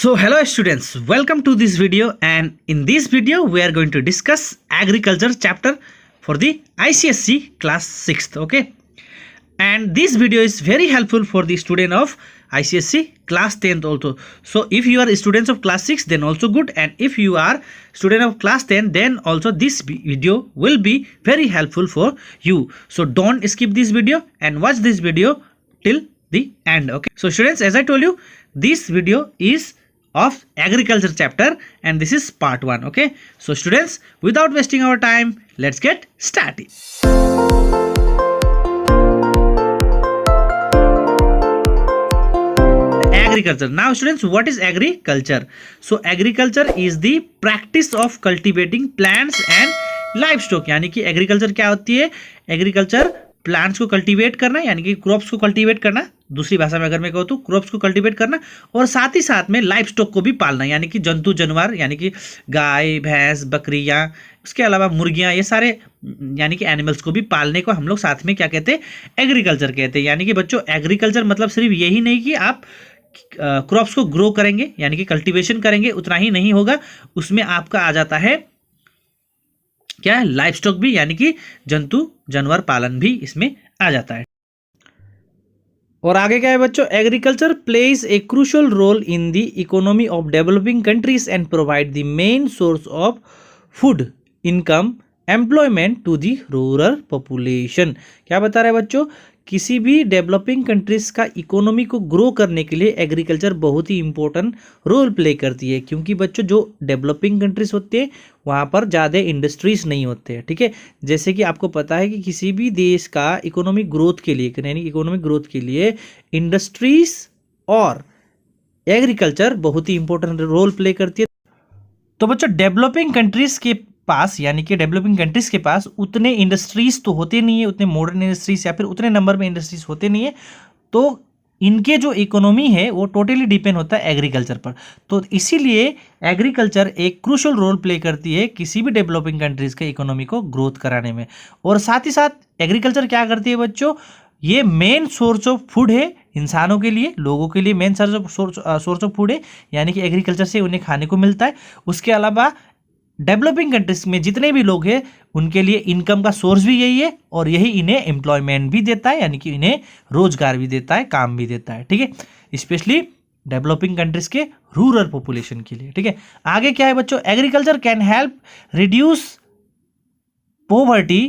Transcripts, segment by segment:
So hello students, welcome to this video, and in this video we are going to discuss agriculture chapter for the ICSE class 6th. Okay, and this video is very helpful for the student of ICSE class 10th also. So if you are students of class 6 then also good, and if you are student of class 10 then also this video will be very helpful for you. So don't skip this video and watch this video till the end. Okay, so students, as I told you, this video is of agriculture chapter and this is part 1. Okay, so students, without wasting our time, let's get started. Agriculture. Now students, what is agriculture? So agriculture is the practice of cultivating plants and livestock. यानी कि agriculture क्या होती है? Agriculture plants को cultivate करना, यानी कि crops को कल्टीवेट करना, दूसरी भाषा में अगर मैं कहूँ तो क्रॉप्स को कल्टीवेट करना, और साथ ही साथ में लाइफ स्टॉक को भी पालना, यानी कि जंतु जानवर, यानी कि गाय भैंस बकरियाँ, उसके अलावा मुर्गियाँ, ये सारे यानी कि एनिमल्स को भी पालने को हम लोग साथ में क्या कहते हैं? एग्रीकल्चर कहते हैं। यानी कि बच्चों, एग्रीकल्चर मतलब सिर्फ यही नहीं कि आप क्रॉप्स को ग्रो करेंगे यानी कि कल्टीवेशन करेंगे, उतना ही नहीं होगा, उसमें आपका आ जाता है क्या है? लाइफ स्टॉक भी, यानी कि जंतु जानवर पालन भी इसमें आ जाता है। और आगे क्या है बच्चों? Agriculture plays a crucial role in the economy of developing countries and provide the main source of food, income, employment to the rural population. क्या बता रहा है बच्चों? किसी भी डेवलपिंग कंट्रीज का इकोनॉमी को ग्रो करने के लिए एग्रीकल्चर बहुत ही इंपॉर्टेंट रोल प्ले करती है, क्योंकि बच्चों जो डेवलपिंग कंट्रीज होते हैं वहाँ पर ज़्यादा इंडस्ट्रीज नहीं होते हैं। ठीक है, जैसे कि आपको पता है कि किसी भी देश का इकोनॉमिक ग्रोथ के लिए, यानी इकोनॉमिक ग्रोथ के लिए इंडस्ट्रीज और एग्रीकल्चर बहुत ही इंपॉर्टेंट रोल प्ले करती है। तो बच्चों, डेवलपिंग कंट्रीज के पास, यानी कि डेवलपिंग कंट्रीज के पास उतने इंडस्ट्रीज तो होते नहीं है, उतने मॉडर्न इंडस्ट्रीज या फिर उतने नंबर में इंडस्ट्रीज होते नहीं है, तो इनके जो इकोनॉमी है वो टोटली डिपेंड होता है एग्रीकल्चर पर। तो इसीलिए एग्रीकल्चर एक क्रूशियल रोल प्ले करती है किसी भी डेवलपिंग कंट्रीज के इकोनॉमी को ग्रोथ कराने में। और साथ ही साथ एग्रीकल्चर क्या करती है बच्चों? ये मेन सोर्स ऑफ फूड है इंसानों के लिए, लोगों के लिए मेन सोर्स ऑफ फूड है, यानी कि एग्रीकल्चर से उन्हें खाने को मिलता है। उसके अलावा डेवलपिंग कंट्रीज में जितने भी लोग हैं उनके लिए इनकम का सोर्स भी यही है, और यही इन्हें एम्प्लॉयमेंट भी देता है, यानी कि इन्हें रोजगार भी देता है, काम भी देता है। ठीक है, स्पेशली डेवलपिंग कंट्रीज के रूरल पॉपुलेशन के लिए। ठीक है, आगे क्या है बच्चों? Agriculture can help reduce poverty,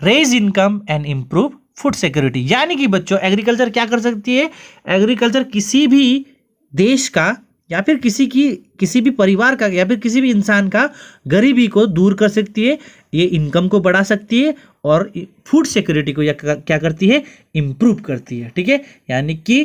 raise income and improve food security. यानी कि बच्चों, एग्रीकल्चर क्या कर सकती है? एग्रीकल्चर किसी भी देश का या फिर किसी भी परिवार का या फिर किसी भी इंसान का गरीबी को दूर कर सकती है, ये इनकम को बढ़ा सकती है, और फूड सिक्योरिटी को क्या करती है? इम्प्रूव करती है। ठीक है, यानी कि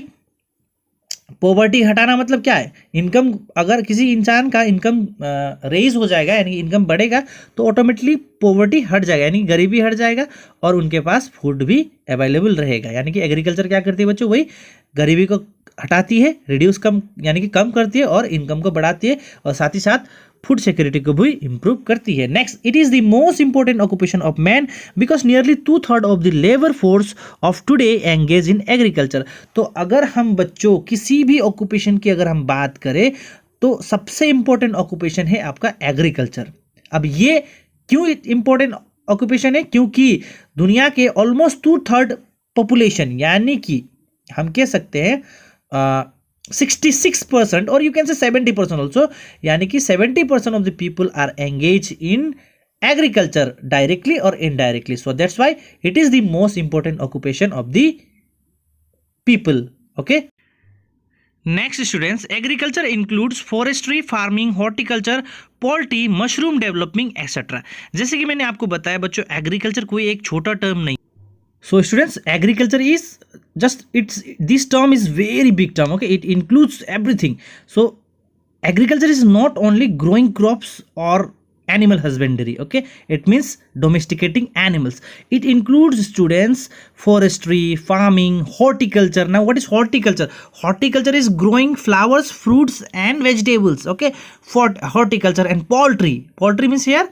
पॉवर्टी हटाना मतलब क्या है? इनकम, अगर किसी इंसान का इनकम रेज हो जाएगा, यानी इनकम बढ़ेगा, तो ऑटोमेटिकली पॉवर्टी हट जाएगा, यानी गरीबी हट जाएगा, और उनके पास फूड भी अवेलेबल रहेगा। यानी कि एग्रीकल्चर क्या करती है बच्चों? वही गरीबी को हटाती है, रिड्यूस कम यानी कि कम करती है, और इनकम को बढ़ाती है, और साथ ही साथ फूड सिक्योरिटी को भी इंप्रूव करती है। Next, it is the most important occupation of man because nearly 2/3 of the labour force of today engage in agriculture. तो अगर हम बच्चों किसी भी ऑक्यूपेशन की अगर हम बात करें तो सबसे इंपॉर्टेंट ऑक्यूपेशन है आपका एग्रीकल्चर। अब ये क्यों इंपॉर्टेंट ऑक्यूपेशन है? क्योंकि दुनिया के ऑलमोस्ट 2/3 पॉपुलेशन, यानी कि हम कह सकते हैं 66%, और यू कैन से 70% ऑल्सो, यानी कि 70% of the people are engage in agriculture directly और indirectly. So that's why it is the most important occupation of the people. Okay, next students, agriculture includes forestry, farming, horticulture, poultry, mushroom development etcetera. जैसे कि मैंने आपको बताया बच्चों, agriculture कोई एक छोटा टर्म नहीं। So students, agriculture is this term is very big term. Okay, it includes everything. So agriculture is not only growing crops or animal husbandry. Okay, it means domesticating animals. It includes students forestry, farming, horticulture. Now what is horticulture? Horticulture is growing flowers, fruits and vegetables. Okay, for horticulture, and poultry means here,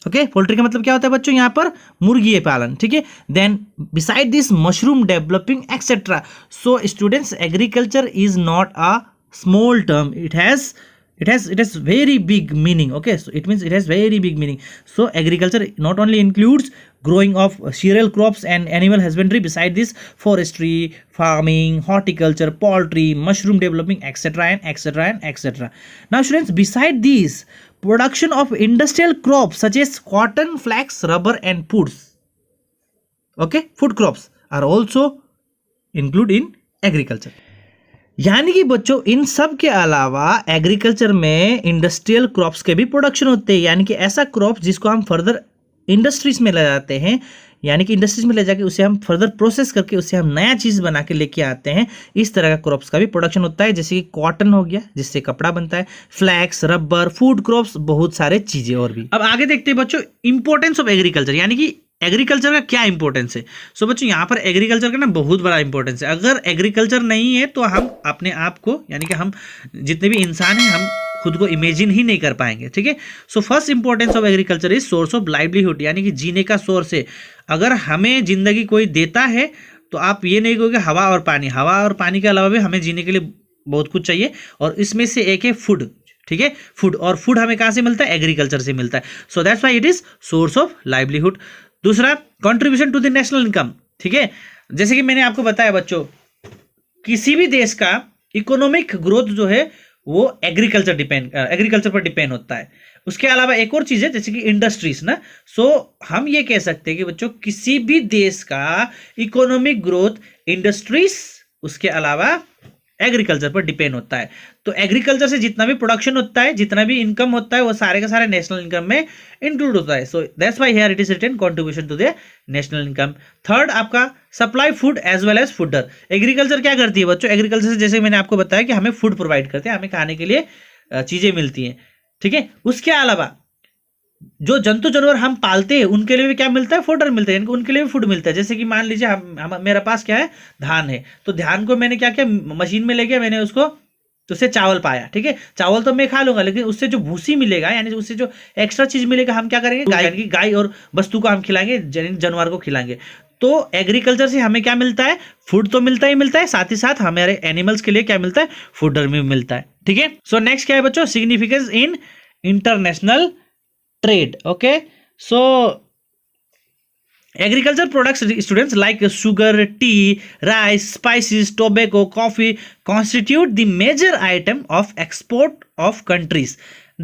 okay, poultry का मतलब क्या होता है बच्चों? यहाँ पर मुर्गी पालन। ठीक है, then beside this mushroom developing etcetera. So students, agriculture is not a small term, it has very big meaning. Okay, so it means it has very big meaning. So agriculture not only includes growing of cereal crops and animal husbandry, beside this forestry, farming, horticulture, poultry, mushroom developing, etc and etc and etc. Now students, beside these, production of industrial crops such as cotton, flax, rubber and foods, okay, food crops are also include in agriculture. यानी कि बच्चों इन सब के अलावा agriculture में industrial crops के भी production होते हैं, यानी कि ऐसा क्रॉप जिसको हम फर्दर इंडस्ट्रीज में ले जाते हैं, यानी कि इंडस्ट्रीज में ले जाके उसे हम फर्दर प्रोसेस करके उससे हम नया चीज़ बना के लेके आते हैं। इस तरह का क्रॉप्स का भी प्रोडक्शन होता है, जैसे कि कॉटन हो गया जिससे कपड़ा बनता है, फ्लैक्स, रबर, फूड क्रॉप्स, बहुत सारे चीज़ें और भी। अब आगे देखते हैं बच्चों इंपॉर्टेंस ऑफ एग्रीकल्चर, यानी कि एग्रीकल्चर का क्या इंपॉर्टेंस है। सो बच्चों यहाँ पर एग्रीकल्चर का ना बहुत बड़ा इंपॉर्टेंस है। अगर एग्रीकल्चर नहीं है तो हम अपने आप को, यानी कि हम जितने भी इंसान हैं, हम खुद को इमेजिन ही नहीं कर पाएंगे। ठीक है, so first importance of agriculture is source of livelihood, यानी कि जीने का सोर्स है। अगर हमें जिंदगी कोई देता है तो आप ये नहीं कहोगे हवा और पानी, हवा और पानी के अलावा भी हमें जीने के लिए बहुत कुछ चाहिए, और इसमें से एक है फूड। ठीक है, फूड, और फूड हमें कहाँ से मिलता है? एग्रीकल्चर से मिलता है। So that's why it is source of livelihood. दूसरा, contribution to the national income. ठीक है, जैसे कि मैंने आपको बताया बच्चों, किसी भी देश का इकोनॉमिक ग्रोथ जो है वो एग्रीकल्चर पर डिपेंड होता है। उसके अलावा एक और चीज है जैसे कि इंडस्ट्रीज ना। सो हम ये कह सकते हैं कि बच्चों किसी भी देश का इकोनॉमिक ग्रोथ इंडस्ट्रीज, उसके अलावा एग्रीकल्चर पर डिपेंड होता है। तो एग्रीकल्चर से जितना भी प्रोडक्शन होता है, जितना भी इनकम होता है, वो सारे का सारे नेशनल इनकम में इंक्लूड होता है। So that's why here it is written contribution to the national income. Third, आपका supply food as well as fodder. Agriculture क्या करती है बच्चों? एग्रीकल्चर से जैसे मैंने आपको बताया कि हमें फूड प्रोवाइड करते हैं, हमें खाने के लिए चीजें मिलती हैं। ठीक है, उसके अलावा जो जंतु जानवर हम पालते हैं उनके लिए भी क्या मिलता है? फोडर मिलता है, उनके लिए भी फूड मिलता है। जैसे कि मान लीजिए मेरे पास क्या है? धान है, तो धान को मैंने क्या किया? मशीन में ले गया, मैंने उसको तो उससे चावल पाया। ठीक है, चावल तो मैं खा लूंगा, लेकिन उससे जो भूसी मिलेगा, यानी उससे जो एक्स्ट्रा चीज मिलेगा, हम क्या करेंगे? गाय और वस्तु को हम खिलाएंगे, जानवर को खिलाएंगे। तो एग्रीकल्चर से हमें क्या मिलता है? फूड तो मिलता ही मिलता है, साथ ही साथ हमारे एनिमल्स के लिए क्या मिलता है? फूडर में मिलता है। ठीक है, सो नेक्स्ट क्या है बच्चों? Significance in international trade. Okay, so agriculture products, students, like sugar, tea, rice, spices, tobacco, coffee constitute the major item of export of countries.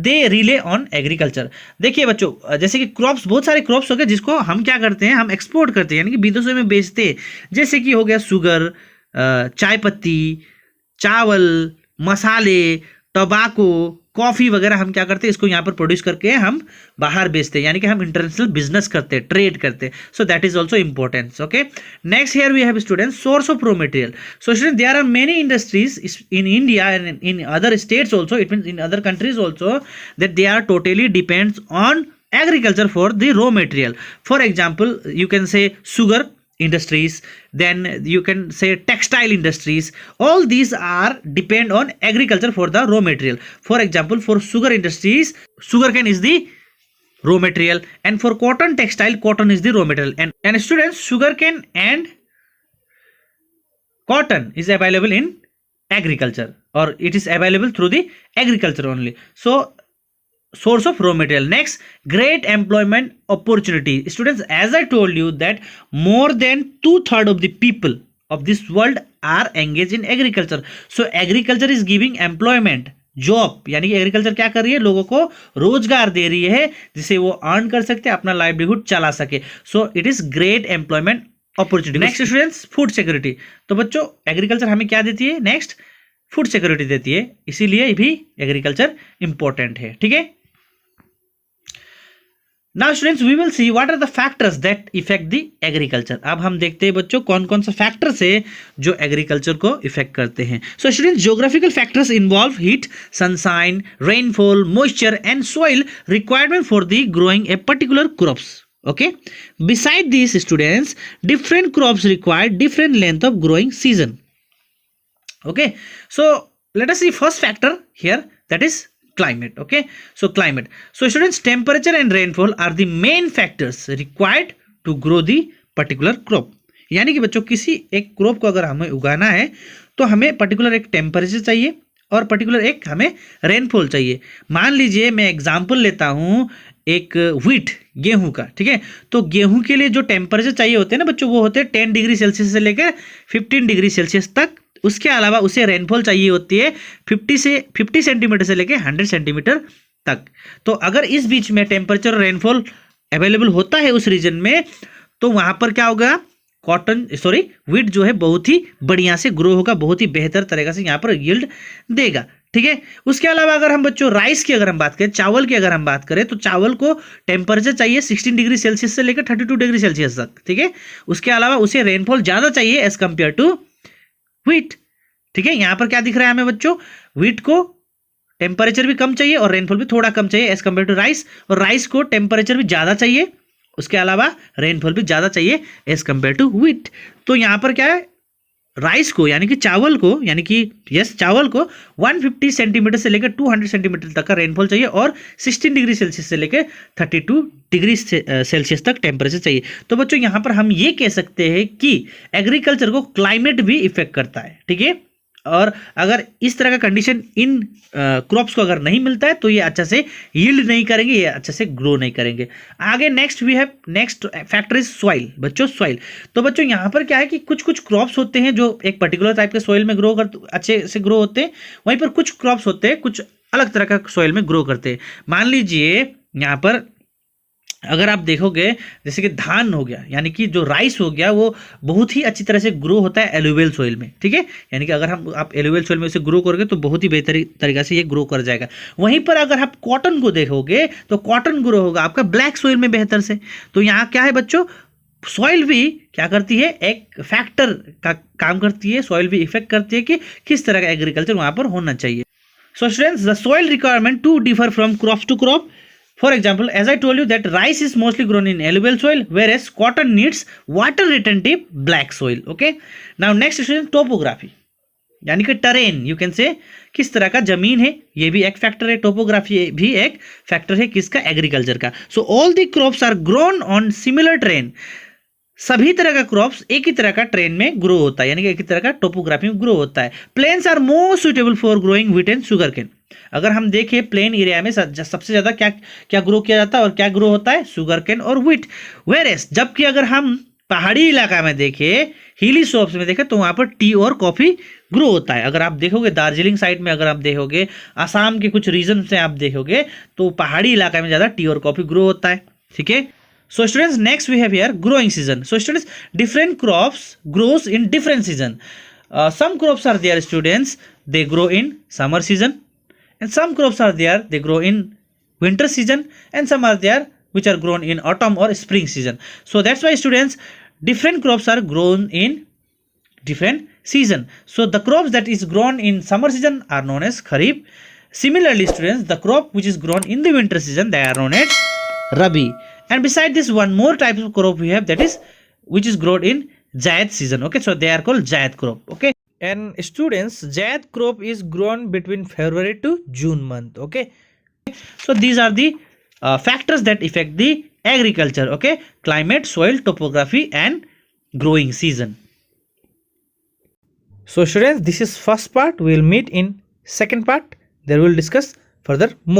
They rely on agriculture. देखिए बच्चों, जैसे कि क्रॉप्स, बहुत सारे crops हो गए जिसको हम क्या करते हैं? हम एक्सपोर्ट करते हैं, यानी कि विदेशों में बेचते हैं। जैसे कि हो गया शुगर, चाय पत्ती, चावल, मसाले, टबाको, कॉफी वगैरह हम क्या करते हैं? इसको यहाँ पर प्रोड्यूस करके हम बाहर बेचते हैं, यानी कि हम इंटरनेशनल बिजनेस करते हैं, ट्रेड करते हैं। So that is also importance. Okay, next here we have students source of raw material. So student, there are many industries in India and in other states also, it means in other countries also, that they are totally depends on agriculture for the raw material. For example, you can say sugar industries, then you can say textile industries. All these are depend on agriculture for the raw material. For example, for sugar industries, sugarcane is the raw material, and for cotton textile, cotton is the raw material. And students, sugarcane and cotton is available in agriculture, or it is available through the agriculture only. So source of raw material. Next, great employment opportunity. Students, as I told you that more than 2/3 of the people of this world are engaged in agriculture. So agriculture is giving employment, job, यानी कि agriculture क्या कर रही है? लोगों को रोजगार दे रही है, जिससे वो अर्न कर सकते हैं, अपना लाइवलीहुड चला सके। So it is great employment opportunity. Next students, food security. तो बच्चों, एग्रीकल्चर हमें क्या देती है? नेक्स्ट, फूड सिक्योरिटी देती है, इसीलिए भी एग्रीकल्चर इंपॉर्टेंट है। ठीक है, Now students, we will see what are the factors that affect the agriculture. अब हम देखते हैं बच्चों कौन कौन सा फैक्टर्स है जो एग्रीकल्चर को इफेक्ट करते हैं। So students, geographical factors involve heat, sunshine, rainfall, moisture and soil requirement for the growing a particular crops. Okay, beside these students, different crops require different length of growing season. Okay, so let us see first factor here, that is climate. Okay, so climate. So students, temperature and rainfall are the main factors required to grow the particular crop. यानी कि बच्चों, किसी एक crop को अगर हमें उगाना है तो हमें पर्टिकुलर एक टेम्परेचर चाहिए और पर्टिकुलर एक हमें रेनफॉल चाहिए। मान लीजिए मैं एग्जांपल लेता हूँ एक व्हीट, गेहूं का, ठीक है। तो गेहूं के लिए जो टेम्परेचर चाहिए होते हैं ना बच्चों, वो होते हैं 10 डिग्री सेल्सियस से लेकर 15 डिग्री सेल्सियस तक। उसके अलावा उसे रेनफॉल चाहिए होती है 50 सेंटीमीटर से लेकर 100 सेंटीमीटर तक। तो अगर इस बीच में टेम्परेचर रेनफॉल अवेलेबल होता है उस रीजन में, तो वहां पर क्या होगा, व्हीट जो है बहुत ही बढ़िया से ग्रो होगा, बहुत ही बेहतर तरीके से यहाँ पर यील्ड देगा, ठीक है। उसके अलावा अगर हम बच्चों राइस की अगर हम बात करें, चावल की अगर हम बात करें, तो चावल को टेम्परेचर चाहिए 16 डिग्री सेल्सियस से लेकर 32 डिग्री सेल्सियस तक, ठीक है। उसके अलावा उसे रेनफॉल ज्यादा चाहिए एज कंपेयर टू व्हीट, ठीक है। यहाँ पर क्या दिख रहा है हमें बच्चों, व्हीट को टेम्परेचर भी कम चाहिए और रेनफॉल भी थोड़ा कम चाहिए एज कंपेयर टू राइस, और राइस को टेम्परेचर भी ज्यादा चाहिए, उसके अलावा रेनफॉल भी ज्यादा चाहिए एज कंपेयर टू व्हीट। तो यहाँ पर क्या है, राइस को यानी कि चावल को, यानी कि चावल को 150 सेंटीमीटर से लेकर 200 सेंटीमीटर तक का रेनफॉल चाहिए और 16 डिग्री सेल्सियस से लेकर 32 डिग्री सेल्सियस तक टेम्परेचर चाहिए। तो बच्चों यहाँ पर हम ये कह सकते हैं कि एग्रीकल्चर को क्लाइमेट भी इफेक्ट करता है, ठीक है। और अगर इस तरह का कंडीशन इन क्रॉप्स को अगर नहीं मिलता है तो ये अच्छा से यील्ड नहीं करेंगे, ये अच्छे से ग्रो नहीं करेंगे। आगे नेक्स्ट फैक्टर इज सॉइल। बच्चों सॉइल, तो बच्चों यहाँ पर क्या है कि कुछ कुछ क्रॉप्स होते हैं जो एक पर्टिकुलर टाइप के सॉइल में अच्छे से ग्रो होते हैं, वहीं पर कुछ क्रॉप्स होते हैं कुछ अलग तरह का सॉइल में ग्रो करते हैं। मान लीजिए यहाँ पर अगर आप देखोगे, जैसे कि धान हो गया, यानी कि जो राइस हो गया, वो बहुत ही अच्छी तरह से ग्रो होता है एलुवियल सॉइल में, ठीक है। यानी कि अगर आप एलुवियल सॉइल में उसे ग्रो करोगे तो बहुत ही बेहतर तरीके से ये ग्रो कर जाएगा। वहीं पर अगर आप कॉटन को देखोगे तो कॉटन ग्रो होगा आपका ब्लैक सॉइल में बेहतर से। तो यहाँ क्या है बच्चों, सॉइल भी क्या करती है, एक फैक्टर का काम करती है, सॉइल भी इफेक्ट करती है कि किस तरह का एग्रीकल्चर वहां पर होना चाहिए। So students, the soil requirement to differ from crop to crop. For example, as I told you that rice is mostly grown in alluvial soil, whereas cotton needs water retentive black soil. Okay. Now next is topography, यानी कि train, you can say किस तरह का जमीन है, ये भी एक फैक्टर है। टोपोग्राफी भी एक फैक्टर है किसका, एग्रीकल्चर का। So all the crops are grown on similar terrain, सभी तरह का क्रॉप्स एक ही तरह का ट्रेन में ग्रो होता है, यानी कि एक ही तरह का टोपोग्राफी में ग्रो होता है। Plains are more suitable for growing wheat and sugar cane. अगर हम देखें प्लेन एरिया में सबसे ज्यादा क्या क्या ग्रो किया जाता है और क्या ग्रो होता है, शुगर केन और व्हीट। वेरेस जबकि अगर हम पहाड़ी इलाका में देखें, हिली स्लोप्स में देखें, तो वहां पर टी और कॉफी ग्रो होता है। अगर आप देखोगे दार्जिलिंग साइड में, अगर आप देखोगे असम के कुछ रीजन से आप देखोगे, तो पहाड़ी इलाका में ज्यादा टी और कॉफी ग्रो होता है, ठीक है। So students, next we have here growing season. So students, different crops grows in different season. Some crops are there, students, they grow in summer season, and some crops are there, they grow in winter season, and some are there which are grown in autumn or spring season. So that's why students, different crops are grown in different season. So the crops that is grown in summer season are known as kharif. Similarly students, the crop which is grown in the winter season, they are known as rabi. And beside this, one more type of crop we have, that is which is grown in Zaid season. Okay, so they are called Zaid crop. Okay, and students, Zaid crop is grown between February to June month. Okay, so these are the factors that affect the agriculture. Okay, climate, soil, topography, and growing season. So students, this is first part. We will meet in second part. There we will discuss further more.